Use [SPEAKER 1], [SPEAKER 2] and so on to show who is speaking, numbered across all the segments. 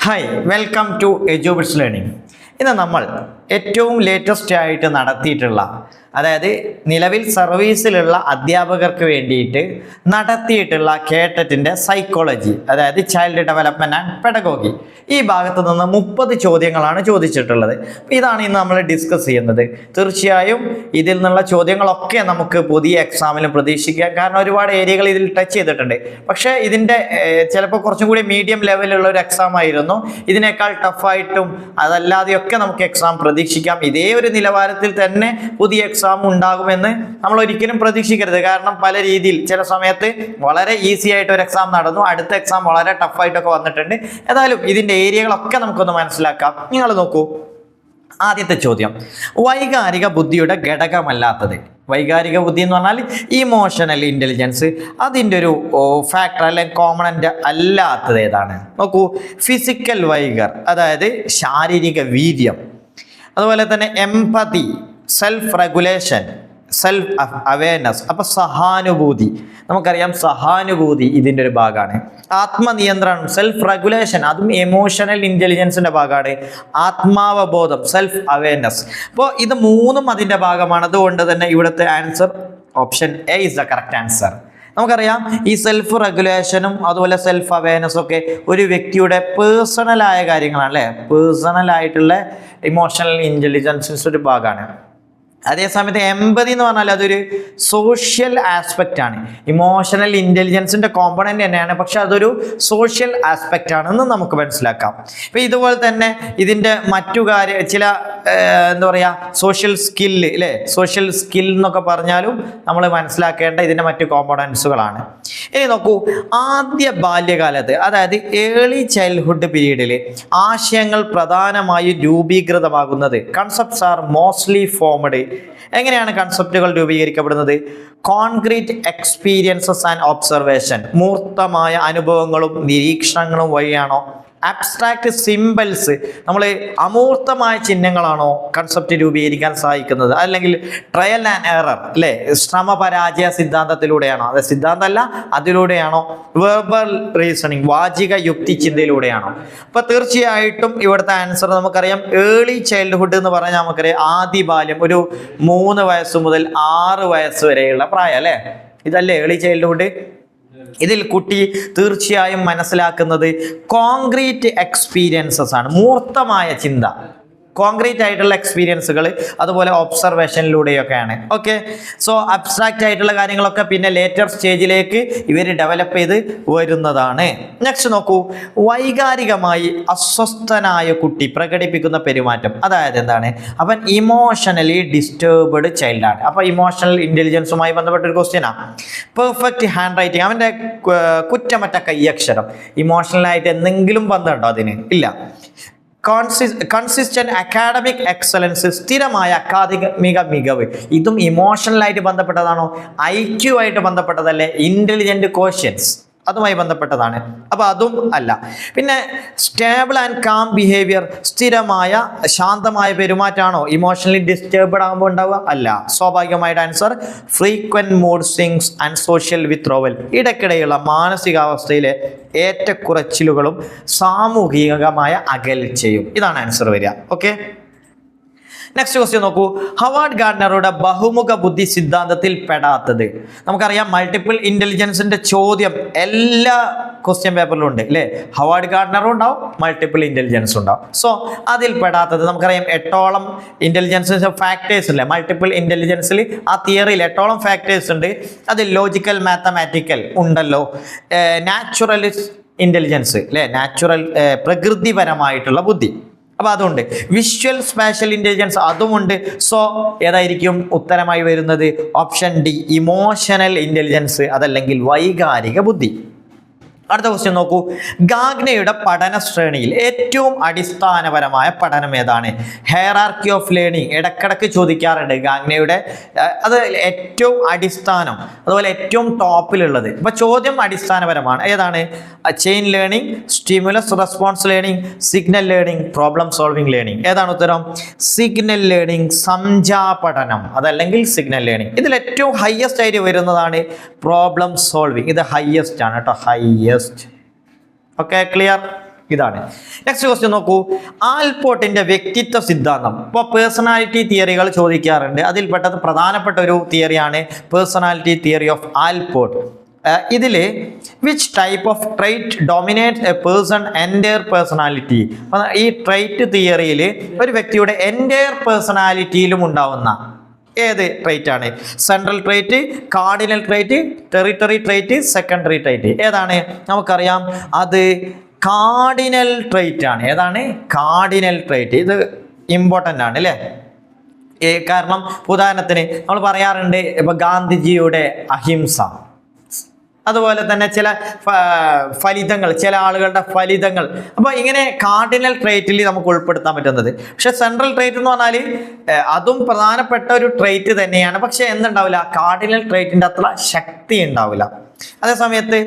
[SPEAKER 1] Hi, welcome to Edubits learning. ഇന്ന് നമ്മൾ ഏറ്റവും ലേറ്റസ്റ്റ് ആയിട്ട് നടത്തിയിട്ടുള്ള, അതായത് നിലവിൽ സർവീസിലുള്ള അധ്യാപകർക്ക് വേണ്ടിയിട്ട് നടത്തിയിട്ടുള്ള കേട്ടറ്റിൻ്റെ സൈക്കോളജി, അതായത് ചൈൽഡ് ഡെവലപ്മെൻറ്റ് ആൻഡ് പെഡഗോഗി, ഈ ഭാഗത്ത് നിന്ന് 30 ചോദ്യങ്ങളാണ് ചോദിച്ചിട്ടുള്ളത്. ഇതാണ് ഇന്ന് നമ്മൾ ഡിസ്കസ് ചെയ്യുന്നത്. തീർച്ചയായും ഇതിൽ നിന്നുള്ള ചോദ്യങ്ങളൊക്കെ നമുക്ക് പുതിയ എക്സാമിലും പ്രതീക്ഷിക്കാം, കാരണം ഒരുപാട് ഏരിയകൾ ഇതിൽ ടച്ച് ചെയ്തിട്ടുണ്ട്. പക്ഷേ ഇതിൻ്റെ ചിലപ്പോൾ കുറച്ചും കൂടി മീഡിയം ലെവലിലുള്ള ഒരു എക്സാം ആയിരുന്നു. ഇതിനേക്കാൾ ടഫായിട്ടും അതല്ലാതെയൊക്കെ നമുക്ക് എക്സാം പ്രതീക്ഷിക്കാം. ഇതേ ഒരു നിലവാരത്തിൽ തന്നെ പുതിയ എക്സാം ഉണ്ടാകുമെന്ന് നമ്മൾ ഒരിക്കലും പ്രതീക്ഷിക്കരുത്. കാരണം പല രീതിയിൽ ചില സമയത്ത് വളരെ ഈസി ആയിട്ട് ഒരു എക്സാം നടന്നു, അടുത്ത എക്സാം വളരെ ടഫായിട്ടൊക്കെ വന്നിട്ടുണ്ട്. ഏതായാലും ഇതിൻ്റെ ഏരിയകളൊക്കെ നമുക്കൊന്ന് മനസ്സിലാക്കാം. നിങ്ങൾ നോക്കൂ, ആദ്യത്തെ ചോദ്യം, വൈകാരിക ബുദ്ധിയുടെ ഘടകമല്ലാത്തത്. വൈകാരിക ബുദ്ധി എന്ന് പറഞ്ഞാൽ ഇമോഷണൽ ഇൻ്റലിജൻസ്, അതിൻ്റെ ഒരു ഫാക്ടർ അല്ലെങ്കിൽ കോമ്പണൻ്റ് അല്ലാത്തത് ഏതാണ്? നോക്കൂ, ഫിസിക്കൽ വൈഗർ, അതായത് ശാരീരിക വീര്യം, അതുപോലെ തന്നെ empathy, self regulation, self awareness. അപ്പോൾ സഹാനുഭൂതി, നമുക്കറിയാം സഹാനുഭൂതി ഇതിൻ്റെ ഒരു ഭാഗമാണ്. ആത്മനിയന്ത്രണം, സെൽഫ് റെഗുലേഷൻ, അതും എമോഷണൽ ഇൻ്റലിജൻസിൻ്റെ ഭാഗമാണ്. ആത്മാവബോധം, സെൽഫ് അവയർനെസ്. അപ്പോൾ ഇത് മൂന്നും അതിൻ്റെ ഭാഗമാണ്. അതുകൊണ്ട് തന്നെ ഇവിടുത്തെ answer option A is the correct answer. നമുക്കറിയാം ഈ സെൽഫ് റെഗുലേഷനും അതുപോലെ സെൽഫ് അവയർനെസ്സും ഒക്കെ ഒരു വ്യക്തിയുടെ പേഴ്സണലായ കാര്യങ്ങളാണ്, അല്ലേ? പേഴ്സണലായിട്ടുള്ള ഇമോഷണൽ ഇൻ്റലിജൻസിൻ്റെ ഒരു ഭാഗമാണ്. അതേസമയത്ത് എംപതി എന്ന് പറഞ്ഞാൽ അതൊരു സോഷ്യൽ ആസ്പെക്റ്റ് ആണ്. ഇമോഷണൽ ഇൻ്റലിജൻസിൻ്റെ കോമ്പണൻ്റ് തന്നെയാണ്, പക്ഷെ അതൊരു സോഷ്യൽ ആസ്പെക്റ്റ് ആണെന്ന് നമുക്ക് മനസ്സിലാക്കാം. ഇപ്പം ഇതുപോലെ തന്നെ ഇതിൻ്റെ മറ്റു ചില എന്താ പറയുക, സോഷ്യൽ സ്കില്ല്, അല്ലേ? സോഷ്യൽ സ്കിൽ എന്നൊക്കെ പറഞ്ഞാലും നമ്മൾ മനസ്സിലാക്കേണ്ട ഇതിൻ്റെ മറ്റു കോമ്പണൻസുകളാണ്. ഇനി നോക്കൂ, ആദ്യ ബാല്യകാലത്ത്, അതായത് ഏർലി ചൈൽഡ്ഹുഡ് പീരീഡിൽ ആശയങ്ങൾ പ്രധാനമായും രൂപീകൃതമാകുന്നത്, കൺസെപ്റ്റ്സ് ആർ മോസ്റ്റ്ലി ഫോംഡ്. എങ്ങനെയാണ് കൺസെപ്റ്റുകൾ രൂപീകരിക്കപ്പെടുന്നത്? കോൺക്രീറ്റ് എക്സ്പീരിയൻസസ് ആൻഡ് ഒബ്സർവേഷൻ, മൂർത്തമായ അനുഭവങ്ങളും നിരീക്ഷണങ്ങളും വഴിയാണോ? അബ്സ്ട്രാക്റ്റ് സിംബൽസ്, നമ്മൾ അമൂർത്തമായ ചിഹ്നങ്ങളാണോ കൺസെപ്റ്റ് രൂപീകരിക്കാൻ സഹായിക്കുന്നത്? അല്ലെങ്കിൽ ട്രയൽ ആൻഡ് എറർ, അല്ലേ? ശ്രമപരാജയ സിദ്ധാന്തത്തിലൂടെയാണോ? അത് സിദ്ധാന്തമല്ല, അതിലൂടെയാണോ? വെർബൽ റീസണിങ്, വാചിക യുക്തി ചിന്തയിലൂടെയാണോ? അപ്പോൾ തീർച്ചയായിട്ടും ഇവിടുത്തെ ആൻസർ നമുക്കറിയാം, ഏർലി ചൈൽഡ്ഹുഡ് എന്ന് പറഞ്ഞാൽ നമുക്കറിയാം ആദ്യ ബാല്യം, ഒരു 3 വയസ്സ് മുതൽ 6 വയസ്സ് വരെയുള്ള പ്രായം, അല്ലേ? ഇതല്ലേ ഏർലി ചൈൽഡ്ഹുഡ്? ഇതിൽ കുട്ടി തീർച്ചയായും മനസ്സിലാക്കുന്നത് കോൺക്രീറ്റ് എക്സ്പീരിയൻസസ് ആണ്, മൂർത്തമായ ചിന്ത, കോൺക്രീറ്റ് ആയിട്ടുള്ള എക്സ്പീരിയൻസുകൾ, അതുപോലെ ഒബ്സർവേഷനിലൂടെയൊക്കെയാണ്. ഓക്കെ, സോ അബ്സ്ട്രാക്റ്റ് ആയിട്ടുള്ള കാര്യങ്ങളൊക്കെ പിന്നെ ലേറ്റർ സ്റ്റേജിലേക്ക് ഇവർ ഡെവലപ്പ് ചെയ്ത് വരുന്നതാണ്. നെക്സ്റ്റ് നോക്കൂ, വൈകാരികമായി അസ്വസ്ഥനായ കുട്ടി പ്രകടിപ്പിക്കുന്ന പെരുമാറ്റം, അതായത് എന്താണ്? അവൻ ഇമോഷണലി ഡിസ്റ്റർബ്ഡ് ചൈൽഡാണ്. അപ്പോൾ ഇമോഷണൽ ഇൻ്റലിജൻസുമായി ബന്ധപ്പെട്ട ഒരു ക്വസ്റ്റ്യനാണ്. പെർഫെക്റ്റ് ഹാൻഡ് റൈറ്റിംഗ്, അവൻ്റെ കുറ്റമറ്റ കൈയക്ഷരം. ഇമോഷണലായിട്ട് എന്തെങ്കിലും ബന്ധമുണ്ടോ അതിന്? ഇല്ല. കൺസിസ്റ്റന്റ് അക്കാഡമിക് എക്സലൻസ്, സ്ഥിരമായ അക്കാദമിക മികവ്, ഇതും ഇമോഷണലായിട്ട് ബന്ധപ്പെട്ടതാണോ? IQ ആയിട്ട് ബന്ധപ്പെട്ടതല്ലേ? ഇൻ്റലിജൻറ്റ് ക്വസ്റ്റ്യൻസ്, അതുമായി ബന്ധപ്പെട്ടതാണ്. അപ്പോൾ അതും അല്ല. പിന്നെ സ്റ്റേബിൾ ആൻഡ് കാം ബിഹേവിയർ, സ്ഥിരമായ ശാന്തമായ പെരുമാറ്റമാണോ ഇമോഷണലി ഡിസ്റ്റർബ്ഡ് ആകുമ്പോൾ ഉണ്ടാവുക? അല്ല. സ്വാഭാവികമായിട്ട് answer frequent mood swings and social withdrawal, ഇടയ്ക്കിടെയുള്ള മാനസികാവസ്ഥയിലെ ഏറ്റക്കുറച്ചിലുകളും സാമൂഹികമായ അകൽച്ചയും. ഇതാണ് ആൻസർ വരിക. ഓക്കെ, നെക്സ്റ്റ് ക്വസ്റ്റ്യൻ നോക്കൂ, ഹവാർഡ് ഗാർഡനറുടെ ബഹുമുഖ ബുദ്ധി സിദ്ധാന്തത്തിൽ പെടാത്തത്. നമുക്കറിയാം മൾട്ടിപ്പിൾ ഇൻ്റലിജൻസിൻ്റെ ചോദ്യം എല്ലാ ക്വസ്റ്റ്യൻ പേപ്പറിലും ഉണ്ട്, അല്ലേ? ഹവാർഡ് ഗാർഡനറും ഉണ്ടാവും, മൾട്ടിപ്പിൾ ഇൻ്റലിജൻസും ഉണ്ടാവും. സോ അതിൽ പെടാത്തത് നമുക്കറിയാം 8ഓളം ഇൻ്റലിജൻസ് ഫാക്ടേഴ്സ് ഇല്ലേ മൾട്ടിപ്പിൾ ഇൻ്റലിജൻസിൽ? ആ തിയറിയിൽ 8ഓളം ഫാക്ടേഴ്സ് ഉണ്ട്. അതിൽ ലോജിക്കൽ, മാത്തമാറ്റിക്കൽ ഉണ്ടല്ലോ, നാച്ചുറലിസ്റ്റ് ഇൻ്റലിജൻസ്, അല്ലേ? നാച്ചുറൽ, പ്രകൃതിപരമായിട്ടുള്ള ബുദ്ധി. അപ്പോൾ അതുകൊണ്ട് വിഷ്വൽ സ്പേഷ്യൽ ഇൻ്റലിജൻസ് അതുമുണ്ട്. സോ ഏതായിരിക്കും ഉത്തരമായി വരുന്നത്? ഓപ്ഷൻ ഡി, ഇമോഷണൽ ഇൻ്റലിജൻസ്, അതല്ലെങ്കിൽ വൈകാരിക ബുദ്ധി. അടുത്ത ക്വസ്റ്റ്യൻ നോക്കൂ, ഗാഗ്നയുടെ പഠന ശ്രേണിയിൽ ഏറ്റവും അടിസ്ഥാനപരമായ പഠനം ഏതാണ്? ഹൈറാർക്കി ഓഫ് ലേണിംഗ് ഇടക്കിടക്ക് ചോദിക്കാറുണ്ട് ഗാഗ്നയുടെ. അത് ഏറ്റവും അടിസ്ഥാനം, അതുപോലെ ഏറ്റവും ടോപ്പിലുള്ളത്. അപ്പോൾ ചോദ്യം അടിസ്ഥാനപരമാണ്. ഏതാണ്? Chain learning, stimulus response learning, signal learning, problem solving learning. ഏതാണ് ഉത്തരം? സിഗ്നൽ ലേണിംഗ്, സംജ്ഞാപഠനം, അതല്ലെങ്കിൽ സിഗ്നൽ ലേണിംഗ്. ഇതിൽ ഏറ്റവും ഹയസ്റ്റ് ആയിട്ട് വരുന്നതാണ് പ്രോബ്ലം സോൾവിംഗ്. ഇത് ഹയസ്റ്റ് ആണ് കേട്ടോ, ഹയസ്റ്റ്. Okay, clear? ഇതാണ്. നെക്സ്റ്റ് ക്വസ്റ്റ്യൻ നോക്കൂ. ആൽപോർട്ടിന്റെ വ്യക്തിത്വ സിദ്ധാന്തം. ഇപ്പോൾ പേഴ്സണാലിറ്റി തിയറികൾ ചോദിക്കാറുണ്ട്. അതിൽപ്പെട്ടത് പ്രധാനപ്പെട്ട ഒരു തിയറിയാണ് പേഴ്സണാലിറ്റി തിയറി ഓഫ് ആൽപോർട്ട്. ഇതിൽ which type of trait dominate A person entire personality. ഈ ട്രൈറ്റ് തിയറിയിൽ ഒരു വ്യക്തിയുടെ എൻറ്റയർ പേഴ്സണാലിറ്റിയിലും ഉണ്ടാവുന്ന ഏത് ട്രൈറ്റ് ആണ്? Central trait, cardinal trait, territory trait, secondary trait. ഏതാണ്? നമുക്കറിയാം അത് കാർഡിനൽ ട്രൈറ്റ് ആണ്. ഏതാണ്? Cardinal trait. ഇത് ഇമ്പോർട്ടൻ്റ് ആണ് അല്ലേ? കാരണം ഉദാഹരണത്തിന് നമ്മൾ പറയാറുണ്ട് ഇപ്പൊ ഗാന്ധിജിയുടെ അഹിംസ, അതുപോലെ തന്നെ ചില ഫലിതങ്ങൾ, ചില ആളുകളുടെ ഫലിതങ്ങൾ. അപ്പോൾ ഇങ്ങനെ കാർഡിനൽ ട്രൈറ്റിൽ നമുക്ക് ഉൾപ്പെടുത്താൻ പറ്റുന്നത്. പക്ഷെ സെൻട്രൽ ട്രൈറ്റ് എന്ന് പറഞ്ഞാൽ അതും പ്രധാനപ്പെട്ട ഒരു ട്രൈറ്റ് തന്നെയാണ്. പക്ഷെ എന്തുണ്ടാവില്ല? കാർഡിനൽ ട്രൈറ്റിൻ്റെ അത്ര ശക്തി ഉണ്ടാവില്ല. അതേ സമയത്ത്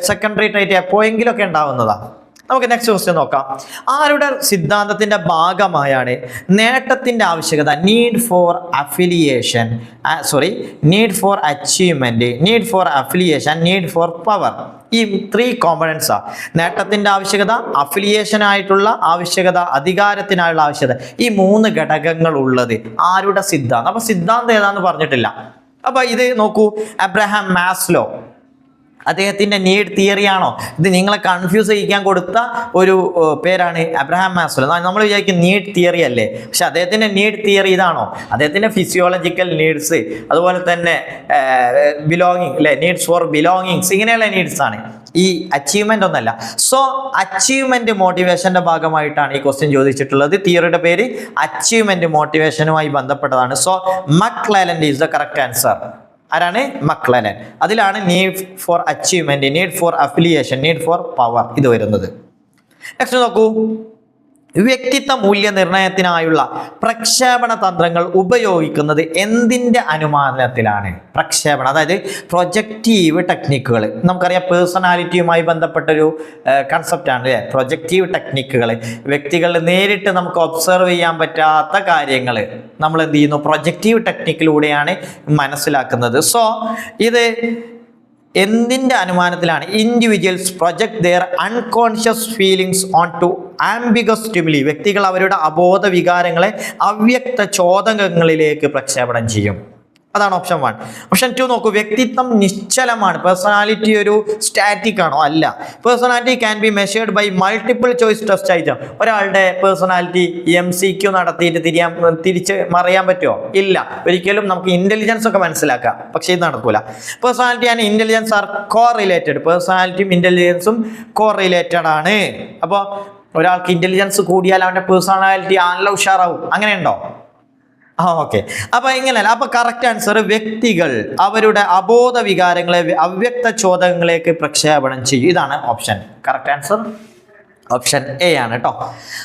[SPEAKER 1] സെക്കൻഡറി ട്രൈറ്റ് എപ്പോഴെങ്കിലും ഒക്കെ ഉണ്ടാവുന്നതാണ്. നമുക്ക് നെക്സ്റ്റ് ക്വസ്റ്റ്യൻ നോക്കാം. ആരുടെ സിദ്ധാന്തത്തിന്റെ ഭാഗമായാണ് നേട്ടത്തിന്റെ ആവശ്യകത, need for affiliation, need for achievement, need for affiliation, need for power, ഈ 3 കോമ്പണൻസാ. നേട്ടത്തിന്റെ ആവശ്യകത, അഫിലിയേഷനായിട്ടുള്ള ആവശ്യകത, അധികാരത്തിനായുള്ള ആവശ്യകത. ഈ 3 ഘടകങ്ങൾ ഉള്ളത് ആരുടെ സിദ്ധാന്തം? അപ്പൊ സിദ്ധാന്തം ഏതാന്ന് പറഞ്ഞിട്ടില്ല. അപ്പൊ ഇത് നോക്കൂ, അബ്രഹാം മാസ്ലോ, അദ്ദേഹത്തിന്റെ നീഡ് തിയറി ആണോ? ഇത് നിങ്ങളെ കൺഫ്യൂസ് ചെയ്യിക്കാൻ കൊടുത്ത ഒരു പേരാണ് അബ്രഹാം മാസ്ലോ. നമ്മൾ വിചാരിക്കും നീഡ് തിയറി അല്ലേ, പക്ഷെ അദ്ദേഹത്തിന്റെ നീഡ് തിയറി ഇതാണോ? അദ്ദേഹത്തിന്റെ ഫിസിയോളജിക്കൽ നീഡ്സ്, അതുപോലെ തന്നെ ബിലോങ്ങിങ് അല്ലെ, നീഡ്സ് ഫോർ ബിലോങ്ങിങ്സ്, ഇങ്ങനെയുള്ള നീഡ്സ് ആണ്. ഈ അച്ചീവ്മെന്റ് ഒന്നല്ല. സോ അച്ചീവ്മെന്റ് മോട്ടിവേഷന്റെ ഭാഗമായിട്ടാണ് ഈ ക്വസ്റ്റ്യൻ ചോദിച്ചിട്ടുള്ളത്. തിയറിയുടെ പേര് അച്ചീവ്മെന്റ് മോട്ടിവേഷനുമായി ബന്ധപ്പെട്ടതാണ്. So McClelland is the correct answer. ആരാണ്? മക്ലെലൻ. അതിലാണ് need for achievement, need for affiliation, need for power ഇത് വരുന്നത്. നെക്സ്റ്റ് നോക്കൂ. വ്യക്തിത്വ മൂല്യനിർണ്ണയത്തിനായുള്ള പ്രക്ഷേപണ തന്ത്രങ്ങൾ ഉപയോഗിക്കുന്നത് എന്തിൻ്റെ അനുമാനത്തിലാണ്? പ്രക്ഷേപണം, അതായത് പ്രൊജക്റ്റീവ് ടെക്നിക്കുകൾ. നമുക്കറിയാം പേഴ്സണാലിറ്റിയുമായി ബന്ധപ്പെട്ടൊരു കൺസെപ്റ്റാണ് അല്ലേ പ്രൊജക്റ്റീവ് ടെക്നിക്കുകൾ. വ്യക്തികളിൽ നേരിട്ട് നമുക്ക് ഒബ്സർവ് ചെയ്യാൻ പറ്റാത്ത കാര്യങ്ങൾ നമ്മൾ എന്ത് ചെയ്യുന്നു? പ്രൊജക്റ്റീവ് ടെക്നിക്കിലൂടെയാണ് മനസ്സിലാക്കുന്നത്. സോ ഇത് എന്തിൻ്റെ അനുമാനത്തിലാണ്? Individuals project their unconscious feelings on to ambiguous stimuli. വ്യക്തികൾ അവരുടെ അബോധ വികാരങ്ങളെ അവ്യക്ത ചോദകങ്ങളിലേക്ക് പ്രക്ഷേപണം ചെയ്യും. അതാണ് ഓപ്ഷൻ 1. ഓപ്ഷൻ 2 നോക്കൂ. വ്യക്തിത്വം നിശ്ചലമാണ്. പേഴ്സണാലിറ്റി ഒരു സ്റ്റാറ്റിക് ആണോ? അല്ല. Personality can be measured by multiple choice test ആയിട്ട്. ഒരാളുടെ പേഴ്സണാലിറ്റി MCQ നടത്തിയിട്ട് തിരിച്ച് മറിയാൻ പറ്റുമോ? ഇല്ല. ഒരിക്കലും നമുക്ക് ഇന്റലിജൻസ് ഒക്കെ മനസ്സിലാക്കാം, പക്ഷേ ഇത് നടക്കൂല. Personality and intelligence are correlated. പേഴ്സണാലിറ്റിയും ഇന്റലിജൻസും കോ റിലേറ്റഡ് ആണ്. അപ്പോൾ ഒരാൾക്ക് ഇന്റലിജൻസ് കൂടിയാൽ അവൻ്റെ പേഴ്സണാലിറ്റി നല്ല ഉഷാറാവും. അങ്ങനെയുണ്ടോ? ഓക്കെ. അപ്പൊ ഇങ്ങനെയല്ല. അപ്പൊ കറക്റ്റ് ആൻസർ വ്യക്തികൾ അവരുടെ അബോധ വികാരങ്ങളെ അവ്യക്ത ചോദകങ്ങളിലേക്ക് പ്രക്ഷേപണം ചെയ്യും. ഇതാണ് option. Correct answer option A ആണ് കേട്ടോ.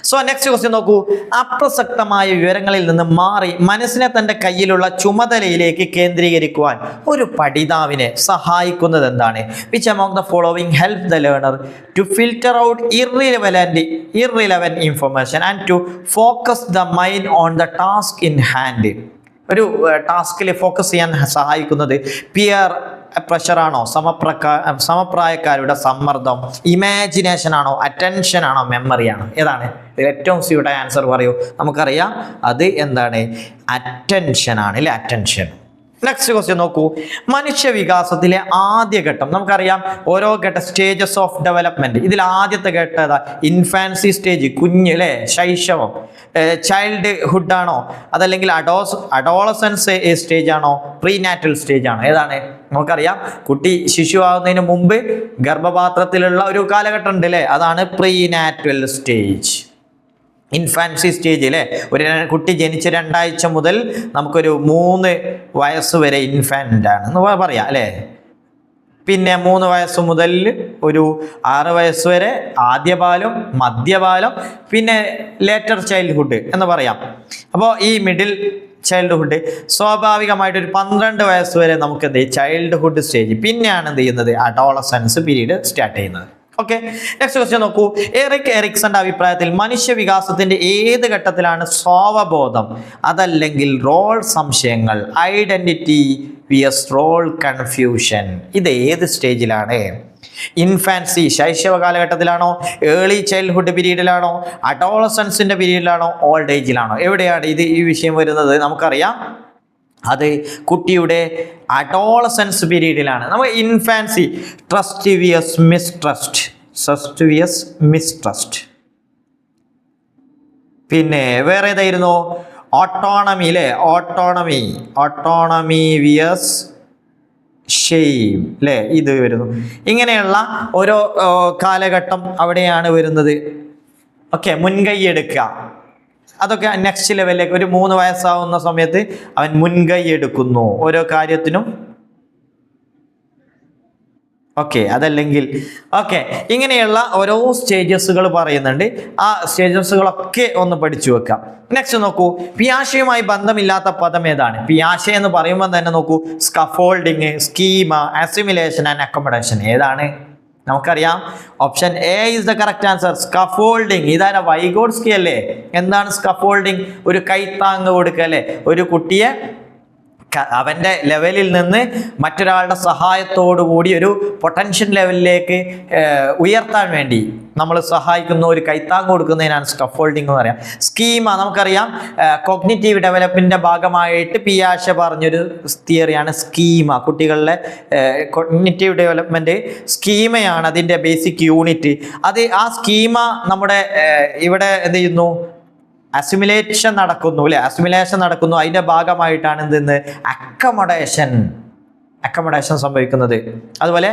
[SPEAKER 1] സോ നെക്സ്റ്റ് ക്വസ്റ്റ്യൻ നോക്കൂ. അപ്രസക്തമായ വിവരങ്ങളിൽ നിന്ന് മാറി മനസ്സിനെ തൻ്റെ കയ്യിലുള്ള ചുമതലയിലേക്ക് കേന്ദ്രീകരിക്കുവാൻ ഒരു പഠിതാവിനെ സഹായിക്കുന്നത് എന്താണ്? Which among the following help the learner to filter out irrelevant information and to focus the mind on the task in hand. ഒരു ടാസ്കിൽ ഫോക്കസ് ചെയ്യാൻ സഹായിക്കുന്നത് പിയർ പ്രഷറാണോ, സമപ്രായക്കാരുടെ സമ്മർദ്ദം, ഇമാജിനേഷൻ ആണോ, അറ്റൻഷൻ ആണോ, മെമ്മറി ആണോ? ഏതാണ് ഏറ്റവും സ്യൂട്ടായ ആൻസർ? പറയൂ. നമുക്കറിയാം അത് എന്താണ്? അറ്റൻഷൻ ആണ് അല്ലേ? അറ്റൻഷൻ. നെക്സ്റ്റ് ക്വസ്റ്റ്യൻ നോക്കൂ. മനുഷ്യ വികാസത്തിലെ ആദ്യ ഘട്ടം. നമുക്കറിയാം ഓരോ സ്റ്റേജസ് ഓഫ് ഡെവലപ്മെന്റ്. ഇതിൽ ആദ്യത്തെ ഘട്ടം ഏതാ? ഇൻഫാൻസി സ്റ്റേജ്, കുഞ്ഞ് അല്ലേ, ശൈശവം. ചൈൽഡ് ഹുഡ് ആണോ, അതല്ലെങ്കിൽ അഡോളസൻസ് സ്റ്റേജ് ആണോ, പ്രീനാറ്റൽ സ്റ്റേജ് ആണോ? ഏതാണ്? നമുക്കറിയാം കുട്ടി ശിശു ആവുന്നതിന് മുമ്പ് ഗർഭപാത്രത്തിലുള്ള ഒരു കാലഘട്ടം ഉണ്ട് അല്ലേ, അതാണ് പ്രീനാറ്റൽ സ്റ്റേജ്. ഇൻഫാൻസി സ്റ്റേജ് അല്ലേ, ഒരു കുട്ടി ജനിച്ച് 2 ആഴ്ച മുതൽ നമുക്കൊരു 3 വയസ്സ് വരെ ഇൻഫാൻ്റ് ആണ് എന്ന് പറയാം അല്ലേ. പിന്നെ 3 വയസ്സ് മുതൽ ഒരു 6 വയസ്സ് വരെ ആദ്യബാലം, മധ്യബാലം, പിന്നെ ലേറ്റർ ചൈൽഡ്ഹുഡ് എന്ന് പറയാം. അപ്പോൾ ഈ മിഡിൽ ചൈൽഡ്ഹുഡ് സ്വാഭാവികമായിട്ട് ഒരു 12 വയസ്സ് വരെ നമുക്ക് എന്ത് ചെയ്യും? Childhood stage. പിന്നെയാണ് എന്ത് ചെയ്യുന്നത്? അഡോളസൻസ് പീരീഡ് സ്റ്റാർട്ട് ചെയ്യുന്നത്. ഓക്കെ. നെക്സ്റ്റ് ക്വസ്റ്റ്യൻ നോക്കൂ. എറിക്സന്റെ അഭിപ്രായത്തിൽ മനുഷ്യ വികാസത്തിന്റെ ഏത് ഘട്ടത്തിലാണ് സ്വാവബോധം, അതല്ലെങ്കിൽ റോൾ സംശയങ്ങൾ, ഐഡന്റിറ്റി വിയസ് റോൾ കൺഫ്യൂഷൻ, ഇത് ഏത് സ്റ്റേജിലാണ്? ഇൻഫാൻസി ശൈശവ കാലഘട്ടത്തിലാണോ, ഏർലി ചൈൽഡ്ഹുഡ് പീരീഡിലാണോ, അഡോളസൻസിന്റെ പീരീഡിലാണോ, ഓൾഡ് ഏജിലാണോ? എവിടെയാണ് ഈ വിഷയം വരുന്നത്? നമുക്കറിയാം അത് കുട്ടിയുടെ അഡോളസൻസ് പീരീഡിലാണ്. നമ്മൾ ഇൻഫാൻസി ട്രസ്റ്റിവിയസ് മിസ്ട്രസ്റ്റ്. പിന്നെ വേറെ ഏതായിരുന്നു? ഓട്ടോണമി അല്ലേ, ഓട്ടോണമിവിയസ് ഷെയിം അല്ലേ, ഇത് വരുന്നു. ഇങ്ങനെയുള്ള ഓരോ കാലഘട്ടം അവിടെയാണ് വരുന്നത്. ഓക്കെ, മുൻകൈ എടുക്കുക, അതൊക്കെ നെക്സ്റ്റ് ലെവലിലേക്ക്. ഒരു 3 വയസ്സാവുന്ന സമയത്ത് അവൻ മുൻകൈ എടുക്കുന്നു ഓരോ കാര്യത്തിനും. ഓക്കെ, അതല്ലെങ്കിൽ ഓക്കെ, ഇങ്ങനെയുള്ള ഓരോ സ്റ്റേജസുകൾ പറയുന്നുണ്ട്. ആ സ്റ്റേജസുകളൊക്കെ ഒന്ന് പഠിച്ചു വെക്കാം. നെക്സ്റ്റ് നോക്കൂ, പിയാഷയുമായി ബന്ധമില്ലാത്ത പദം ഏതാണ്? പിയാഷ എന്ന് പറയുമ്പോൾ തന്നെ നോക്കൂ, scaffolding, schema, assimilation and accommodation. ഏതാണ്? നമുക്കറിയാം option A is the correct answer, scaffolding. ഇതാരാ? വൈഗോട്സ്കി അല്ലേ? എന്താണ് സ്കഫോൾഡിങ്? ഒരു കൈത്താങ്ങ് കൊടുക്കുക അല്ലേ, ഒരു കുട്ടിയെ അവൻ്റെ ലെവലിൽ നിന്ന് മറ്റൊരാളുടെ സഹായത്തോടു കൂടി ഒരു പൊട്ടൻഷ്യൽ ലെവലിലേക്ക് ഉയർത്താൻ വേണ്ടി നമ്മൾ സഹായിക്കുന്ന, ഒരു കൈത്താങ് കൊടുക്കുന്നതിനാണ് സ്കഫോൾഡിംഗ് എന്ന് പറയാം. സ്കീമ നമുക്കറിയാം, കോഗ്നിറ്റീവ് ഡെവലപ്മെന്റിന്റെ ഭാഗമായിട്ട് പിയാഷ പറഞ്ഞൊരു തിയറിയാണ് സ്കീമ. കുട്ടികളിലെ കോഗ്നിറ്റീവ് ഡെവലപ്മെന്റ് സ്കീമയാണ് അതിൻ്റെ ബേസിക് യൂണിറ്റ്. ആ സ്കീമ നമ്മുടെ ഇവിടെ എന്ത് ചെയ്യുന്നു? അസിമിലേഷൻ നടക്കുന്നു അല്ലെ, അസിമിലേഷൻ നടക്കുന്നു. അതിന്റെ ഭാഗമായിട്ടാണ് എന്തെന്ന് അക്കമഡേഷൻ സംഭവിക്കുന്നത്. അതുപോലെ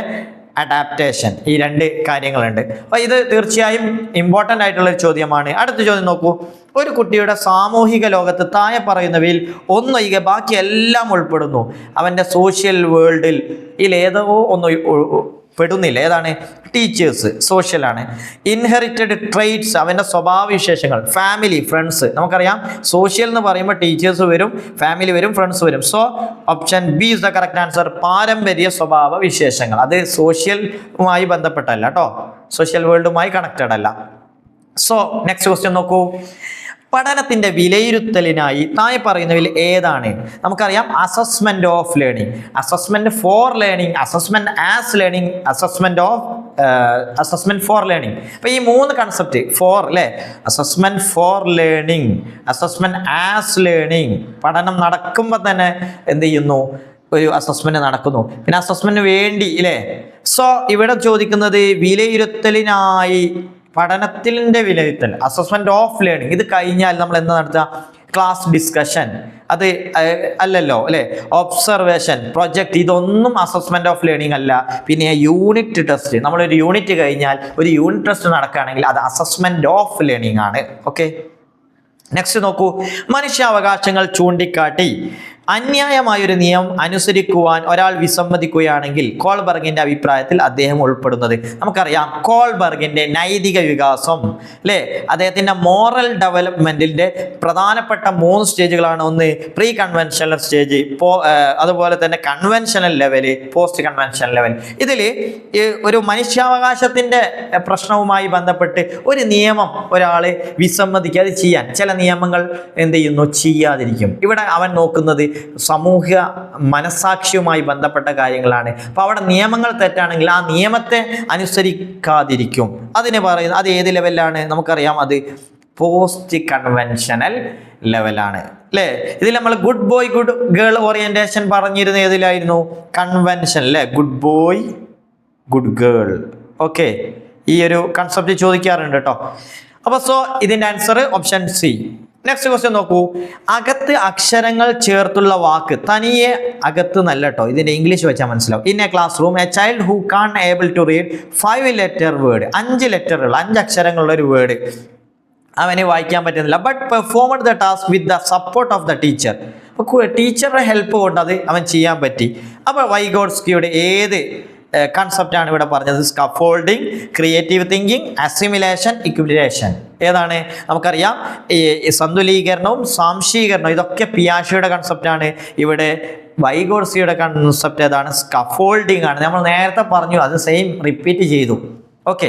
[SPEAKER 1] അഡാപ്റ്റേഷൻ, ഈ 2 കാര്യങ്ങളുണ്ട്. അപ്പോൾ ഇത് തീർച്ചയായും ഇമ്പോർട്ടൻ്റ് ആയിട്ടുള്ളൊരു ചോദ്യമാണ്. അടുത്ത ചോദ്യം നോക്കൂ, ഒരു കുട്ടിയുടെ സാമൂഹിക ലോകത്ത് താഴെ പറയുന്നവയിൽ ഒന്നൊഴികെ ബാക്കി എല്ലാം ഉൾപ്പെടുന്നു. അവൻ്റെ സോഷ്യൽ വേൾഡിൽ ഏതോ ഒന്ന് പെടുന്നില്ല. ഏതാണ്? ടീച്ചേഴ്സ്, സോഷ്യലാണ്. ഇൻഹെറിറ്റഡ് ട്രെയ്റ്റ്സ്, അവൻ്റെ സ്വഭാവവിശേഷങ്ങൾ, ഫാമിലി, ഫ്രണ്ട്സ്. നമുക്കറിയാം സോഷ്യൽ എന്ന് പറയുമ്പോൾ ടീച്ചേഴ്സ് വരും, ഫാമിലി വരും, ഫ്രണ്ട്സ് വരും. So option B is the correct answer, പാരമ്പര്യ സ്വഭാവ വിശേഷങ്ങൾ. അത് സോഷ്യലുമായി ബന്ധപ്പെട്ടല്ല കേട്ടോ, സോഷ്യൽ വേൾഡുമായി കണക്റ്റഡ് അല്ല. സോ നെക്സ്റ്റ് ക്വസ്റ്റ്യൻ നോക്കൂ, പഠനത്തിന്റെ വിലയിരുത്തലിനായി താഴെ പറയുന്നതിൽ ഏതാണ്? നമുക്കറിയാം assessment of learning, assessment for learning, assessment as learning, assessment for learning. അപ്പൊ ഈ 3 കൺസെപ്റ്റ് ഫോർ അല്ലേ, assessment for learning, assessment as learning. പഠനം നടക്കുമ്പോൾ തന്നെ എന്ത് ചെയ്യുന്നു? ഒരു അസസ്മെന്റ് നടക്കുന്നു. പിന്നെ അസസ്മെന്റ് വേണ്ടി ഇല്ലേ. സോ ഇവിടെ ചോദിക്കുന്നത് വിലയിരുത്തലിനായി, പഠനത്തിൻ്റെ വിലയിരുത്തൽ, അസസ്മെന്റ് ഓഫ് ലേണിംഗ്. ഇത് കഴിഞ്ഞാൽ നമ്മൾ എന്താ നടത്തുക? ക്ലാസ് ഡിസ്കഷൻ, അത് അല്ലല്ലോ അല്ലെ, ഒബ്സർവേഷൻ, പ്രൊജക്ട്, ഇതൊന്നും അസസ്മെന്റ് ഓഫ് ലേണിംഗ് അല്ല. പിന്നെ യൂണിറ്റ് ടെസ്റ്റ്, നമ്മളൊരു യൂണിറ്റ് കഴിഞ്ഞാൽ ഒരു യൂണിറ്റ് ടെസ്റ്റ് നടക്കുകയാണെങ്കിൽ അത് അസസ്മെന്റ് ഓഫ് ലേണിംഗ് ആണ്. ഓക്കെ, നെക്സ്റ്റ് നോക്കൂ, മനുഷ്യാവകാശങ്ങൾ ചൂണ്ടിക്കാട്ടി അന്യായമായൊരു നിയമം അനുസരിക്കുവാൻ ഒരാൾ വിസമ്മതിക്കുകയാണെങ്കിൽ കോൾബർഗിന്റെ അഭിപ്രായത്തിൽ അദ്ദേഹം ഉൾപ്പെടുന്നത്. നമുക്കറിയാം കോൾബർഗിന്റെ നൈതിക വികാസം അല്ലേ, അദ്ദേഹത്തിന്റെ മോറൽ ഡെവലപ്മെന്റിന്റെ പ്രധാനപ്പെട്ട 3 സ്റ്റേജുകളാണ്. ഒന്ന് പ്രീ കൺവെൻഷണൽ സ്റ്റേജ്, അതുപോലെ തന്നെ conventional level, post conventional level. ഇതിൽ ഒരു മനുഷ്യാവകാശത്തിന്റെ പ്രശ്നവുമായി ബന്ധപ്പെട്ട് ഒരു നിയമം ഒരാളെ വിസമ്മതിക്കാതെ ചെയ്യാൻ, ചില നിയമങ്ങൾ എന്ത് ചെയ്യുന്നു? ചെയ്യാതിരിക്കും. ഇവിടെ അവൻ നോക്കുന്നത് സമൂഹ മനസാക്ഷിയുമായി ബന്ധപ്പെട്ട കാര്യങ്ങളാണ്. അപ്പൊ അവിടെ നിയമങ്ങൾ തെറ്റാണെങ്കിൽ ആ നിയമത്തെ അനുസരിക്കാതിരിക്കും. അതിന് പറയുന്നത് അത് ഏത് ലെവലിലാണ്? നമുക്കറിയാം അത് പോസ്റ്റ് കൺവെൻഷണൽ ലെവലാണ് അല്ലേ. ഇതിൽ നമ്മൾ good boy good girl orientation പറഞ്ഞിരുന്ന ഏതിലായിരുന്നു? കൺവെൻഷൻ അല്ലേ, good boy good girl. Okay, ഈ ഒരു കൺസെപ്റ്റ് ചോദിക്കാറുണ്ട് കേട്ടോ. അപ്പൊ സോ ഇതിന്റെ answer option C. Next question നോക്കൂ, അകത്ത് അക്ഷരങ്ങൾ ചേർത്തുള്ള വാക്ക്, തനിയെ അകത്ത് നല്ല കേട്ടോ, ഇതിന്റെ ഇംഗ്ലീഷ് വെച്ചാൽ മനസ്സിലാവും. In a classroom a child who can able to read 5 letter word, 5 ലെറ്ററുള്ള 5 അക്ഷരങ്ങളുള്ള ഒരു വേർഡ് അവന് വായിക്കാൻ പറ്റുന്നില്ല. But performed the task with the support of the teacher. ടീച്ചറുടെ ഹെൽപ്പ് കൊണ്ട് അത് അവൻ ചെയ്യാൻ പറ്റി. അപ്പോൾ വൈഗോട്സ്കിയുടെ ഏത് കൺസെപ്റ്റാണ് ഇവിടെ പറഞ്ഞത്? Scaffolding, creative thinking, assimilation, equilibration. ഏതാണ്? നമുക്കറിയാം ഈ സന്തുലീകരണവും സാംശീകരണവും ഇതൊക്കെ പിയാഷയുടെ കൺസെപ്റ്റാണ്. ഇവിടെ വൈഗോട്സ്കിയുടെ കൺസെപ്റ്റ് ഏതാണ്? സ്കഫോൾഡിങ് ആണ്. നമ്മൾ നേരത്തെ പറഞ്ഞു, അത് സെയിം റിപ്പീറ്റ് ചെയ്തു. ഓക്കെ,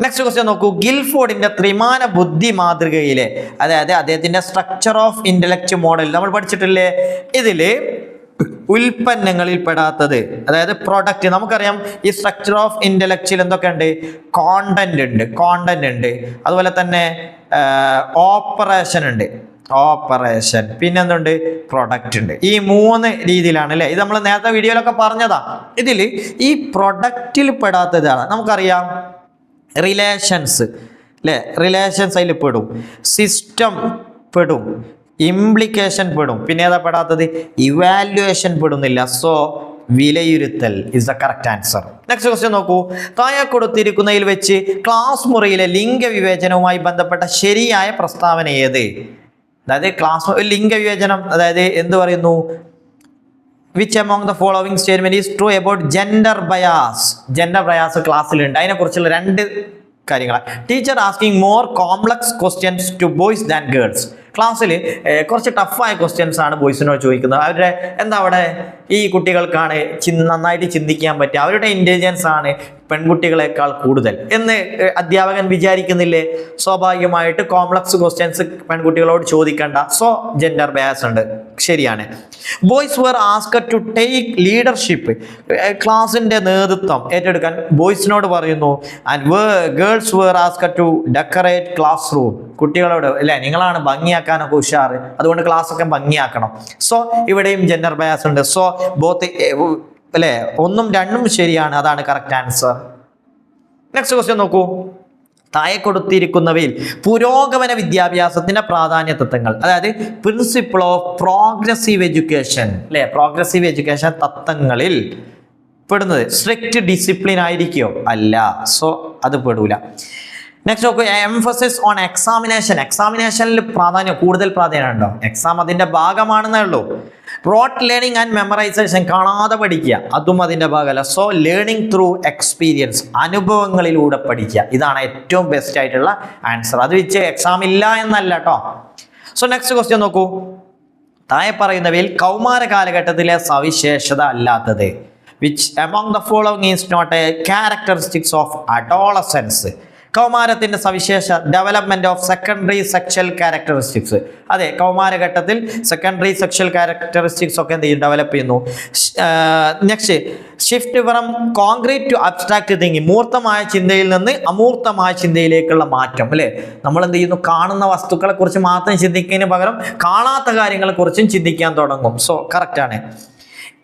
[SPEAKER 1] നെക്സ്റ്റ് ക്വസ്റ്റ്യൻ നോക്കൂ, ഗിൽഫോർഡിന്റെ ത്രിമാന ബുദ്ധി മാതൃകയിലെ, അതായത് അദ്ദേഹത്തിന്റെ സ്ട്രക്ചർ ഓഫ് ഇന്റലക്ട് മോഡൽ നമ്മൾ പഠിച്ചിട്ടില്ലേ, ഇതില് ഉൽപ്പന്നങ്ങളിൽ പെടാത്തത്, അതായത് പ്രൊഡക്റ്റ്. നമുക്കറിയാം ഈ സ്ട്രക്ചർ ഓഫ് ഇന്റലക്ച്വൽ എന്തൊക്കെ ഉണ്ട്? കോണ്ടന്റ് ഉണ്ട്, അതുപോലെ തന്നെ ഓപ്പറേഷൻ ഉണ്ട്, പിന്നെ എന്തുണ്ട്? പ്രൊഡക്റ്റ് ഉണ്ട്. ഈ 3 രീതിയിലാണ് അല്ലേ? ഇത് നമ്മൾ നേരത്തെ വീഡിയോയിലൊക്കെ പറഞ്ഞതാ. ഇതിൽ ഈ പ്രൊഡക്റ്റിൽ പെടാത്തതാണ്. നമുക്കറിയാം റിലേഷൻസ് അല്ലേ? റിലേഷൻസ് അതിൽ പെടും, സിസ്റ്റം പെടും, ഇംപ്ലിക്കേഷൻ പെടും, പിന്നെ ഏതാ പെടാത്തത്? ഇവാലുവേഷൻ പെടുന്നില്ല. സോ വിലയിരുത്തൽ is the correct answer. Next question നോക്കൂ. താഴെ കൊടുത്തിരിക്കുന്നതിൽ വെച്ച് ക്ലാസ് മുറിയിലെ ലിംഗവിവേചനവുമായി ബന്ധപ്പെട്ട ശരിയായ പ്രസ്താവന ഏത്? അതായത് ക്ലാസ് ലിംഗവിവേചനം, അതായത് എന്ത് പറയുന്നു? Which among the following statement is true about gender bias? Gender bias ക്ലാസ്സിലുണ്ട്. അതിനെക്കുറിച്ചുള്ള 2 കാര്യങ്ങൾ. Teacher asking more complex questions to boys than girls. ക്ലാസ്സിൽ കുറച്ച് ടഫായ ക്വസ്റ്റ്യൻസ് ആണ് ബോയ്സിനോട് ചോദിക്കുന്നത്. അവരുടെ അവിടെ ഈ കുട്ടികൾക്കാണ് നന്നായിട്ട് ചിന്തിക്കാൻ പറ്റുക, അവരുടെ ഇൻ്റലിജൻസ് ആണ് പെൺകുട്ടികളെക്കാൾ കൂടുതൽ എന്ന് അധ്യാപകൻ വിചാരിക്കുന്നില്ലേ? സ്വാഭാവികമായിട്ട് കോംപ്ലക്സ് ക്വസ്റ്റ്യൻസ് പെൺകുട്ടികളോട് ചോദിക്കേണ്ട. സോ ജെൻഡർ ബയാസ് ഉണ്ട്, ശരിയാണ്. Boys were asked to take leadership. ക്ലാസിന്റെ നേതൃത്വം ഏറ്റെടുക്കാൻ ബോയ്സിനോട് പറയുന്നു. And girls were asked to decorate classroom. കുട്ടികളോട് അല്ലെ, നിങ്ങളാണ് ഭംഗിയാക്കാനൊക്കെ ഉഷാറ്, അതുകൊണ്ട് ക്ലാസ് ഒക്കെ ഭംഗിയാക്കണം. സോ ഇവിടെയും ജെൻഡർ ബയാസ് ഉണ്ട്. സോ ബോത്ത് അല്ലെ, 1ഉം 2ഉം ശരിയാണ്, അതാണ് കറക്റ്റ് ആൻസർ. നെക്സ്റ്റ് ക്വസ്റ്റ്യൻ നോക്കൂ. താഴെ കൊടുത്തിരിക്കുന്നവയിൽ പുരോഗമന വിദ്യാഭ്യാസത്തിന്റെ പ്രാധാന്യ തത്വങ്ങൾ, അതായത് പ്രിൻസിപ്പിൾ ഓഫ് പ്രോഗ്രസീവ് എഡ്യൂക്കേഷൻ അല്ലെ, പ്രോഗ്രസീവ് എഡ്യൂക്കേഷൻ തത്വങ്ങളിൽ പെടുന്നത് സ്ട്രിക്റ്റ് ഡിസിപ്ലിൻ ആയിരിക്കുമോ? അല്ല. സോ അത് പെടൂല. നെക്സ്റ്റ് നോക്കൂ. Emphasis on examination. എക്സാമിനേഷനിൽ കൂടുതൽ പ്രാധാന്യം ഉണ്ടോ? എക്സാം അതിന്റെ ഭാഗമാണെന്നേ ഉള്ളൂ. റോട്ട് ലേണിംഗ് ആൻഡ് മെമ്മറൈസേഷൻ, കാണാതെ പഠിക്കുക, അതും അതിന്റെ ഭാഗമല്ല. സോ ലേണിംഗ് ത്രൂ എക്സ്പീരിയൻസ്, അനുഭവങ്ങളിലൂടെ പഠിക്കുക, ഇതാണ് ഏറ്റവും ബെസ്റ്റ് ആയിട്ടുള്ള ആൻസർ. അത് വെച്ച് എക്സാം ഇല്ല എന്നല്ല കേട്ടോ. സോ നെക്സ്റ്റ് ക്വസ്റ്റ്യൻ നോക്കൂ. താഴെ പറയുന്നവയിൽ കൗമാര കാലഘട്ടത്തിലെ സവിശേഷത അല്ലാത്തത്. Which among the following is not a characteristics of adolescence? കൗമാരത്തിന്റെ സവിശേഷ development of secondary sexual characteristics. അതെ, കൗമാരഘട്ടത്തിൽ സെക്കൻഡറി സെക്ഷൽ ക്യാരക്ടറിസ്റ്റിക്സ് ഒക്കെ എന്ത് ചെയ്യും? ഡെവലപ്പ് ചെയ്യുന്നു. Next, shift from concrete to abstract thinking. മൂർത്തമായ ചിന്തയിൽ നിന്ന് അമൂർത്തമായ ചിന്തയിലേക്കുള്ള മാറ്റം അല്ലേ? നമ്മൾ എന്ത് ചെയ്യുന്നു? കാണുന്ന വസ്തുക്കളെ കുറിച്ച് മാത്രം ചിന്തിക്കുന്നതിന് പകരം കാണാത്ത കാര്യങ്ങളെ കുറിച്ചും ചിന്തിക്കാൻ തുടങ്ങും. സോ കറക്റ്റ് ആണ്.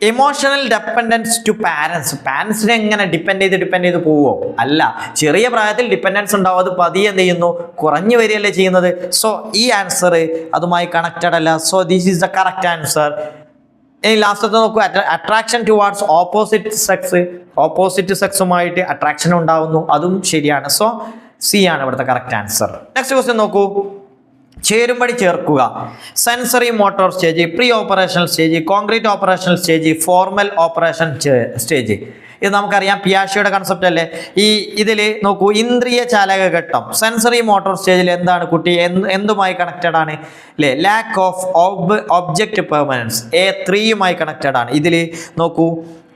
[SPEAKER 1] Emotional dependence to parents. പാരൻസിനെ എങ്ങനെ ഡിപ്പെൻഡ് ചെയ്ത് പോവോ? അല്ല, ചെറിയ പ്രായത്തിൽ ഡിപ്പെൻഡൻസ് ഉണ്ടാവും, അത് പതിയെ എന്ത് ചെയ്യുന്നു? കുറഞ്ഞു വരികയല്ലേ ചെയ്യുന്നത്. സോ ഈ ആൻസർ അതുമായി കണക്റ്റഡ് അല്ല. So this is the correct answer. ഇനി ലാസ്റ്റത്തെ നോക്കൂ. Attraction towards opposite sex. Opposite സെക്സുമായിട്ട് അട്രാക്ഷൻ ഉണ്ടാവുന്നു, അതും ശരിയാണ്. സോ സി ആണ് ഇവിടുത്തെ കറക്റ്റ് ആൻസർ. നെക്സ്റ്റ് ക്വസ്റ്റ്യൻ നോക്കൂ. ചേരുംപടി ചേർക്കുക. Sensory motor stage, pre operational stage, concrete operational stage, formal operation stage. ഇത് നമുക്കറിയാം, പിയാഷയുടെ കൺസെപ്റ്റ് അല്ലേ. ഇതിൽ നോക്കൂ. ഇന്ദ്രിയ ചാലക ഘട്ടം സെൻസറി മോട്ടോർ സ്റ്റേജിൽ എന്താണ് കുട്ടി? എന്തുമായി കണക്റ്റഡ് ആണ് അല്ലേ? ലാക്ക് ഓഫ് ഒബ്ജക്റ്റ് പെർമനൻസ്, A3യുമായി കണക്റ്റഡ് ആണ്. ഇതിൽ നോക്കൂ,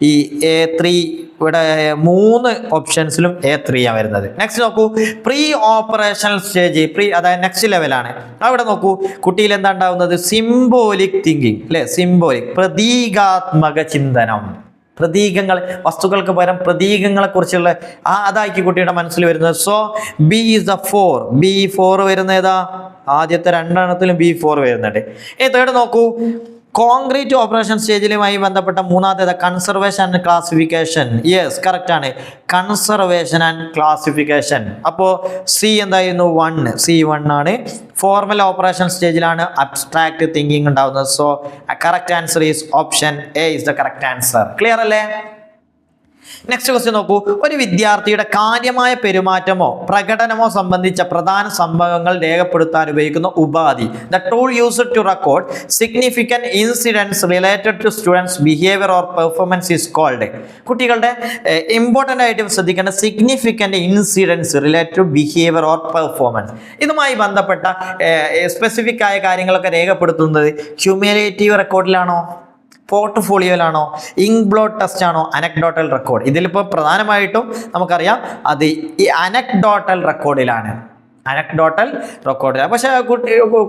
[SPEAKER 1] ഈ A3 ഇവിടെ 3 ഓപ്ഷൻസിലും A3 ആണ് വരുന്നത്. നെക്സ്റ്റ് നോക്കൂ. പ്രീ ഓപ്പറേഷണൽ സ്റ്റേജ്, അതായത് നെക്സ്റ്റ് ലെവലാണ്. അവിടെ നോക്കൂ, കുട്ടിയിൽ എന്താ ഉണ്ടാവുന്നത്? സിംബോളിക് തിങ്കിങ് അല്ലെ, സിംബോളിക് പ്രതീകാത്മക ചിന്തനം. പ്രതീകങ്ങൾ, വസ്തുക്കൾക്ക് പകരം പ്രതീകങ്ങളെ കുറിച്ചുള്ള അതായിരിക്കും കുട്ടിയുടെ മനസ്സിൽ വരുന്നത്. So B is the 4. B4 വരുന്ന ഏതാ? ആദ്യത്തെ 2 എണ്ണത്തിലും B4 വരുന്നുണ്ട്. തേർഡ് നോക്കൂ. കോൺക്രീറ്റ് ഓപ്പറേഷൻ സ്റ്റേജിലുമായി ബന്ധപ്പെട്ട 3ാമത്തേത് conservation and classification. Yes, correct ആണ്. Conservation and classification. അപ്പോൾ സി എന്തായിരുന്നു? 1. C1 ആണ്. ഫോർമൽ ഓപ്പറേഷൻ സ്റ്റേജിലാണ് അബ്സ്ട്രാക്ട് തിങ്കിങ് ഉണ്ടാവുന്നത്. So correct answer is option A is the correct answer. Clear അല്ലേ? നെക്സ്റ്റ് ക്വസ്റ്റ്യൻ നോക്കൂ. ഒരു വിദ്യാർത്ഥിയുടെ കാര്യമായ പെരുമാറ്റമോ പ്രകടനമോ സംബന്ധിച്ച പ്രധാന സംഭവങ്ങൾ രേഖപ്പെടുത്താൻ ഉപയോഗിക്കുന്ന ഉപാധി. The tool used to record significant incidents related to students behaviour or performance is called. കുട്ടികളുടെ ഇമ്പോർട്ടൻ്റ് ആയിട്ട് ശ്രദ്ധിക്കേണ്ട significant incidents related to behaviour or performance. ഇതുമായി ബന്ധപ്പെട്ട സ്പെസിഫിക് ആയ കാര്യങ്ങളൊക്കെ രേഖപ്പെടുത്തുന്നത് ക്യുമുലേറ്റീവ് റെക്കോർഡിലാണോ, പോർട്ട്ഫോളിയോയിലാണോ, ഇങ്ക് ബ്ലോട്ട് ടെസ്റ്റ് ആണോ, അനക്ഡോട്ടൽ റെക്കോർഡ്? ഇതിലിപ്പോൾ പ്രധാനമായിട്ടും നമുക്കറിയാം അത് ഈ അനക്ഡോട്ടൽ റെക്കോർഡിലാണ്. Anecdotal record. പക്ഷെ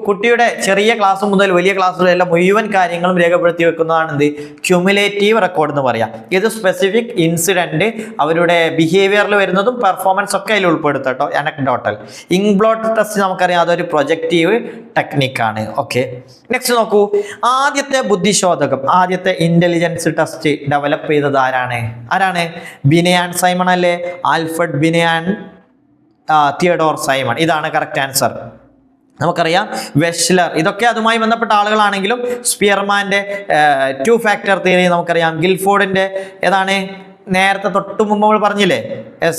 [SPEAKER 1] കുട്ടിയുടെ ചെറിയ ക്ലാസ് മുതൽ വലിയ ക്ലാസ് വരെ എല്ലാം മുഴുവൻ കാര്യങ്ങളും രേഖപ്പെടുത്തി വെക്കുന്നതാണ് എന്ത് ക്യുമുലേറ്റീവ് റെക്കോർഡ് എന്ന് പറയാം. ഇത് സ്പെസിഫിക് ഇൻസിഡന്റ് അവരുടെ ബിഹേവിയറിൽ വരുന്നതും പെർഫോമൻസ് ഒക്കെ അതിൽ ഉൾപ്പെടുത്തട്ടോ. അനക്ഡോട്ടൽ ഇങ്ക്ബ്ലോട്ട് ടെസ്റ്റ് നമുക്കറിയാം, അതൊരു പ്രൊജക്റ്റീവ് ടെക്നിക്കാണ്. ഓക്കെ, നെക്സ്റ്റ് നോക്കൂ. ആദ്യത്തെ ബുദ്ധിശോധകം, ആദ്യത്തെ ഇന്റലിജൻസ് ടെസ്റ്റ് ഡെവലപ്പ് ചെയ്തത് ആരാണ്? ബിനയാൻ സൈമൺ അല്ലേ? Alfred Binet, Theodore Simon. ഇതാണ് കറക്റ്റ് ആൻസർ. നമുക്കറിയാം വെഷ്ലർ, ഇതൊക്കെ അതുമായി ബന്ധപ്പെട്ട ആളുകളാണെങ്കിലും സ്പിയർമാന്റെ 2 ഫാക്ടർ തിയറി നമുക്കറിയാം. ഗിൽഫോർഡിന്റെ ഏതാണ് നേരത്തെ തൊട്ട് മുമ്പ് നമ്മൾ പറഞ്ഞില്ലേ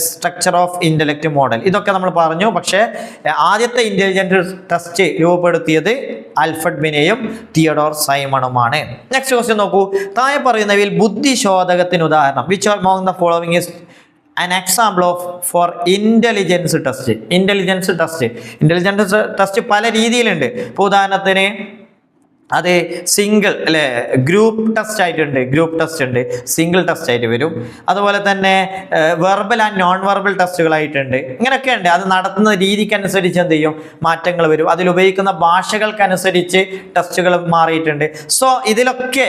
[SPEAKER 1] സ്ട്രക്ചർ ഓഫ് ഇന്റലക്ട് മോഡൽ, ഇതൊക്കെ നമ്മൾ പറഞ്ഞു. പക്ഷേ ആദ്യത്തെ ഇന്റലിജൻസ് ടെസ്റ്റ് രൂപപ്പെടുത്തിയത് ആൽഫ്രഡ് ബിനെയും തിയഡോർ സൈമണുമാണ്. നെക്സ്റ്റ് ക്വസ്റ്റ്യൻ നോക്കൂ. താഴെ പറയുന്നവയിൽ ബുദ്ധിശോധകത്തിന് ഉദാഹരണം. Which among the following is an example of for intelligence test? Intelligence test പല രീതിയിലുണ്ട്. ഇപ്പോൾ ഉദാഹരണത്തിന് അത് സിംഗിൾ അല്ലെ ഗ്രൂപ്പ് ടെസ്റ്റ് ആയിട്ടുണ്ട്, ഗ്രൂപ്പ് ടെസ്റ്റ് ഉണ്ട്, സിംഗിൾ ടെസ്റ്റ് ആയിട്ട് വരും. അതുപോലെ തന്നെ വെർബൽ ആൻഡ് നോൺ വെർബൽ ടെസ്റ്റുകളായിട്ടുണ്ട്. ഇങ്ങനെയൊക്കെ ഉണ്ട്. അത് നടത്തുന്ന രീതിക്കനുസരിച്ച് എന്ത് ചെയ്യും മാറ്റങ്ങൾ വരും. അതിൽ ഉപയോഗിക്കുന്ന ഭാഷകൾക്കനുസരിച്ച് ടെസ്റ്റുകൾ മാറിയിട്ടുണ്ട്. സോ ഇതൊക്കെ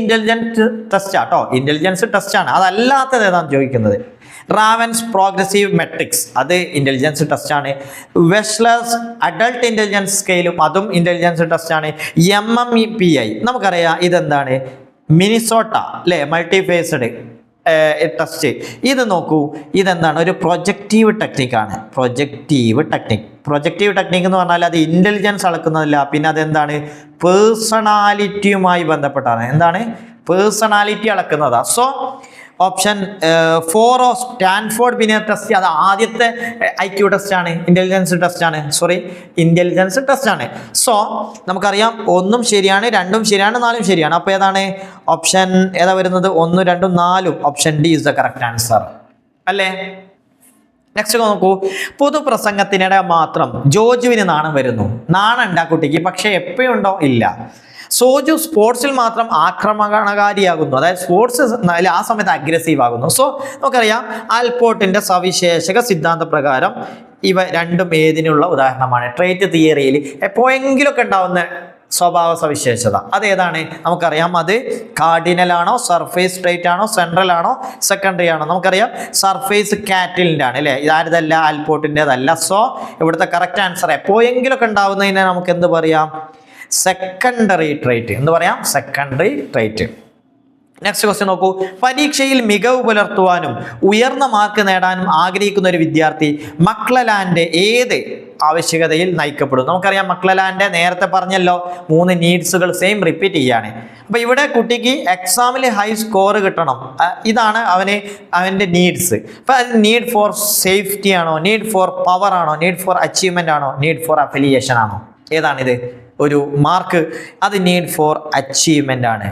[SPEAKER 1] ഇന്റലിജൻസ് ടെസ്റ്റ് ആട്ടോ, ഇന്റലിജൻസ് ടെസ്റ്റാണ്. അതല്ലാത്തത് ഏതാണെന്ന് ചോദിക്കുന്നത്. റാവൻസ് പ്രോഗ്രസീവ് മെട്രിക്സ്, അത് ഇന്റലിജൻസ് ടെസ്റ്റ് ആണ്. വെഷ്ലേഴ്സ് അഡൾട്ട് ഇന്റലിജൻസ് സ്കെയിലും അതും ഇന്റലിജൻസ് ടെസ്റ്റ് ആണ്. MMPI നമുക്കറിയാം ഇതെന്താണ്, മിനിസോട്ട അല്ലെ മൾട്ടിഫേസ്ഡ് ടെസ്റ്റ്. ഇത് നോക്കൂ, ഇതെന്താണ് ഒരു പ്രൊജക്റ്റീവ് ടെക്നിക്കാണ്. പ്രൊജക്റ്റീവ് ടെക്നിക്ക് എന്ന് പറഞ്ഞാൽ അത് ഇന്റലിജൻസ് അളക്കുന്നതല്ല, പിന്നെ അതെന്താണ് പേഴ്സണാലിറ്റിയുമായി ബന്ധപ്പെട്ടാണ്. എന്താണ് പേഴ്സണാലിറ്റി അളക്കുന്നതാ. So option 4 Stanford Binet test, അത് ആദ്യത്തെ IQ ടെസ്റ്റ് ആണ്, ഇന്റലിജൻസ് ടെസ്റ്റ് ആണ്. സോ നമുക്കറിയാം 1 ശരിയാണ്, 2 ശരിയാണ്, 4 ശരിയാണ്. അപ്പോൾ ഏതാണ് ഓപ്ഷൻ ഏതാ വരുന്നത്? 1, 2, 4. Option D is the correct answer അല്ലേ? നെക്സ്റ്റ് നോക്കൂ. പൊതുപ്രസംഗത്തിനിടെ മാത്രം ജോജുവിന് നാണം വരുന്നു. നാണം ഉണ്ടാ കുട്ടിക്ക്, പക്ഷെ എപ്പോഴും ഉണ്ടോ? ഇല്ല. സോജു സ്പോർട്സിൽ മാത്രം ആക്രമണകാരിയാകുന്നു, അതായത് സ്പോർട്സ് ആ സമയത്ത് അഗ്രസീവ് ആകുന്നു. സോ നമുക്കറിയാം ആൽപോർട്ടിന്റെ സവിശേഷക സിദ്ധാന്ത പ്രകാരം ഇവ രണ്ടും ഏതിനുള്ള ഉദാഹരണമാണ്? ട്രേറ്റ് തിയറിയിൽ എപ്പോഴെങ്കിലുമൊക്കെ ഉണ്ടാവുന്ന സ്വഭാവ സവിശേഷത അതേതാണ്? നമുക്കറിയാം അത് കാർഡിനൽ ആണോ, സർഫേസ് ട്രേറ്റ് ആണോ, സെൻട്രൽ ആണോ, സെക്കൻഡറി ആണോ? നമുക്കറിയാം സർഫേസ് കാറ്റിലിൻ്റെ ആണ് അല്ലേ, ഇതാരതല്ല ആൽപോർട്ടിൻ്റെതല്ല. സോ ഇവിടുത്തെ കറക്റ്റ് ആൻസർ എപ്പോഴെങ്കിലുമൊക്കെ ഉണ്ടാവുന്നതിനെ നമുക്ക് എന്ത് പറയാം? സെക്കൻഡറി ട്രേറ്റ് എന്ന് പറയാം, സെക്കൻഡറി ട്രേറ്റ്. നെക്സ്റ്റ് ക്വസ്റ്റ്യൻ നോക്കൂ. പരീക്ഷയിൽ മികവ് പുലർത്തുവാനും ഉയർന്ന മാർക്ക് നേടാനും ആഗ്രഹിക്കുന്ന ഒരു വിദ്യാർത്ഥി മക്ലലാൻഡ് ഏത് ആവശ്യകതയിൽ നയിക്കപ്പെടും? നമുക്കറിയാം മക്ലലാൻഡ് നേരത്തെ പറഞ്ഞല്ലോ 3 നീഡ്സുകൾ സെയിം റിപ്പീറ്റ് ചെയ്യാണ്. അപ്പോൾ ഇവിടെ കുട്ടിക്ക് എക്സാമിൽ ഹൈ സ്കോർ കിട്ടണം, ഇതാണ് അവൻ്റെ നീഡ്സ്. അപ്പോൾ അത് നീഡ് ഫോർ സേഫ്റ്റി ആണോ, നീഡ് ഫോർ പവർ ആണോ, നീഡ് ഫോർ അച്ചീവ്മെൻ്റ് ആണോ, നീഡ് ഫോർ അഫിലിയേഷൻ ആണോ? ഏതാണിത്? ഒരു മാർക്ക് അത് നീഡ് ഫോർ അച്ചീവ്മെൻ്റ് ആണ്.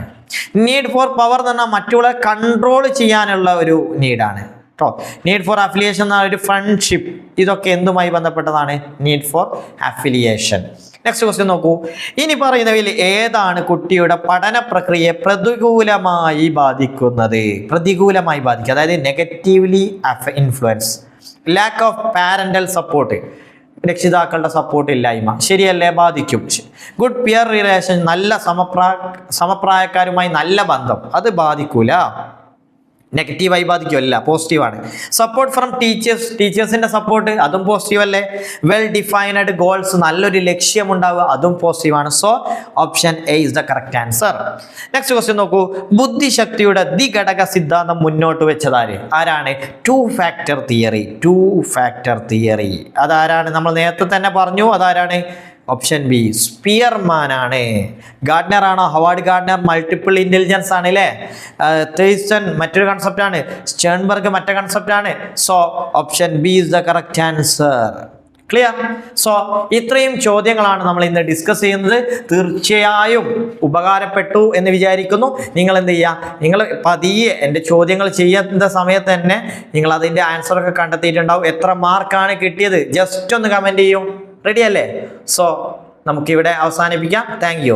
[SPEAKER 1] നീഡ് ഫോർ പവർ എന്ന് പറഞ്ഞാൽ മറ്റുള്ളവരെ കൺട്രോൾ ചെയ്യാനുള്ള ഒരു നീഡാണ് കേട്ടോ. നീഡ് ഫോർ അഫിലിയേഷൻ എന്ന ഒരു ഫ്രണ്ട്ഷിപ്പ്, ഇതൊക്കെ എന്തുമായി ബന്ധപ്പെട്ടതാണ്? Need for affiliation. Next question നോക്കൂ. ഇനി പറയുന്നവയിൽ ഏതാണ് കുട്ടിയുടെ പഠന പ്രക്രിയയെ പ്രതികൂലമായി ബാധിക്കുന്നത്? അതായത് negatively influence. Lack of parental support, രക്ഷിതാക്കളുടെ സപ്പോർട്ട് ഇല്ലായ്മ, ശരിയല്ലേ? ബാധിക്കും. ഗുഡ് പിയർ റിലേഷൻ, നല്ല സമപ്രായക്കാരുമായി നല്ല ബന്ധം, അത് ബാധിക്കൂല. നെഗറ്റീവായി ബാധിക്കുമല്ല, പോസിറ്റീവാണ്. സപ്പോർട്ട് ഫ്രം ടീച്ചേഴ്സിന്റെ സപ്പോർട്ട്, അതും പോസിറ്റീവ് അല്ലേ? വെൽ ഡിഫൈൻഡ് ഗോൾസ്, നല്ലൊരു ലക്ഷ്യമുണ്ടാവുക, അതും പോസിറ്റീവാണ്. So option A is the correct answer. Next question നോക്കൂ. ബുദ്ധിശക്തിയുടെ ദ്വിഘടക സിദ്ധാന്തം മുന്നോട്ട് വെച്ചതാര്? ആരാണ്? 2 ഫാക്ടർ തിയറി. അതാരാണ്? നമ്മൾ നേരത്തെ തന്നെ പറഞ്ഞു, അതാരാണ്? ഓപ്ഷൻ ബി സ്പിയർമാൻ ആണ്. ഗാർഡ്നർ ആണോ? ഹവാർഡ് ഗാർഡ്നർ മൾട്ടിപ്പിൾ ഇന്റലിജൻസ് ആണ് അല്ലേ? തേഴ്സൺ മറ്റൊരു കൺസെപ്റ്റ് ആണ്, സ്റ്റേൺബർഗ് മറ്റൊരു കൺസെപ്റ്റ് ആണ്. So option B is the correct answer. Clear? So ഇത്രയും ചോദ്യങ്ങളാണ് നമ്മൾ ഇന്ന് ഡിസ്കസ് ചെയ്യുന്നത്. തീർച്ചയായും ഉപകാരപ്പെട്ടു എന്ന് വിചാരിക്കുന്നു. നിങ്ങൾ എന്ത് ചെയ്യുക? നിങ്ങൾ പതിയെ എൻ്റെ ചോദ്യങ്ങൾ ചെയ്യുന്ന സമയത്ത് തന്നെ നിങ്ങൾ അതിൻ്റെ ആൻസറൊക്കെ കണ്ടെത്തിയിട്ടുണ്ടാവും. എത്ര മാർക്കാണ് കിട്ടിയത് ജസ്റ്റ് ഒന്ന് കമൻറ്റ് ചെയ്യും. റെഡി അല്ലേ? സോ നമുക്കിവിടെ അവസാനിപ്പിക്കാം. Thank you.